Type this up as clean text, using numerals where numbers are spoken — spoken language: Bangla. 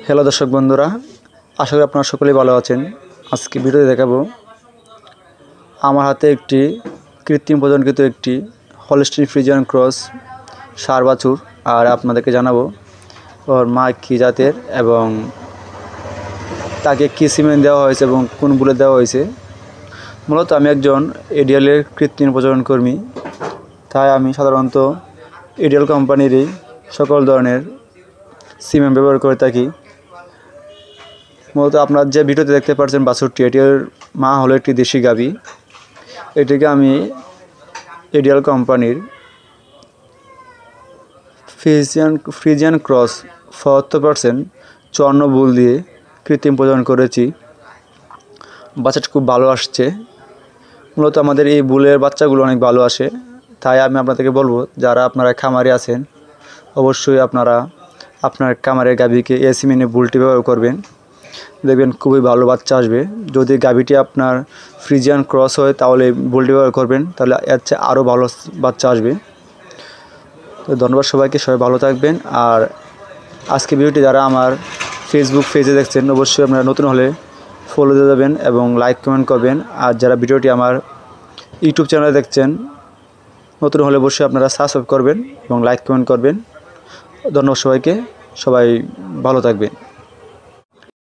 হ্যালো দর্শক বন্ধুরা, আশা করি আপনারা সকলেই ভালো আছেন। আজকে ভিডিওতে দেখাবো আমার হাতে একটি কৃত্রিম প্রজননকৃত একটি হলস্টিন ফ্রিজিয়ান ক্রস ষাঁড় বাছুর, আর আপনাদেরকে জানাবো ওর মা কী জাতের এবং তাকে কী সিমেন্ট দেওয়া হয়েছে এবং কোন বুলে দেওয়া হয়েছে। মূলত আমি একজন এডিএলের কৃত্রিম প্রজনন কর্মী, তাই আমি সাধারণত এডিএল কোম্পানিরই সকল ধরনের সিমেন্ট ব্যবহার করে থাকি। মূলত আপনারা যে ভিডিওতে দেখতে পাচ্ছেন বাছুরটি, এটির মা হলো একটি দেশি গাভী। এটিকে আমি এডিএল কোম্পানির ফ্রিজিয়ান ক্রস 74% 54 বুল দিয়ে কৃত্রিম প্রজনন করেছি। বাচ্চাটা খুব ভালো আসছে। মূলত আমাদের এই বুলের বাচ্চাগুলো অনেক ভালো আসে, তাই আমি আপনাদেরকে বলবো যারা আপনারা খামারে আছেন অবশ্যই আপনারা আপনার খামারের গাভীকে এই সিমেন্টের বুলটি ব্যবহার করবেন, দেখবেন খুবই ভালো বাচ্চা আসবে। যদি গাভীটি আপনার ফ্রিজিয়ান ক্রস হয় তাহলে বুলটি ব্যবহার করবেন, তাহলে এর চেয়ে আরও ভালো বাচ্চা আসবে। তো ধন্যবাদ সবাইকে, সবাই ভালো থাকবেন। আর আজকে ভিডিওটি যারা আমার ফেসবুক পেজে দেখছেন অবশ্যই আপনারা নতুন হলে ফলো দিয়ে দেবেন এবং লাইক কমেন্ট করবেন। আর যারা ভিডিওটি আমার ইউটিউব চ্যানেলে দেখছেন নতুন হলে অবশ্যই আপনারা সাবস্ক্রাইব করবেন এবং লাইক কমেন্ট করবেন। ধন্যবাদ সবাইকে, সবাই ভালো থাকবেন।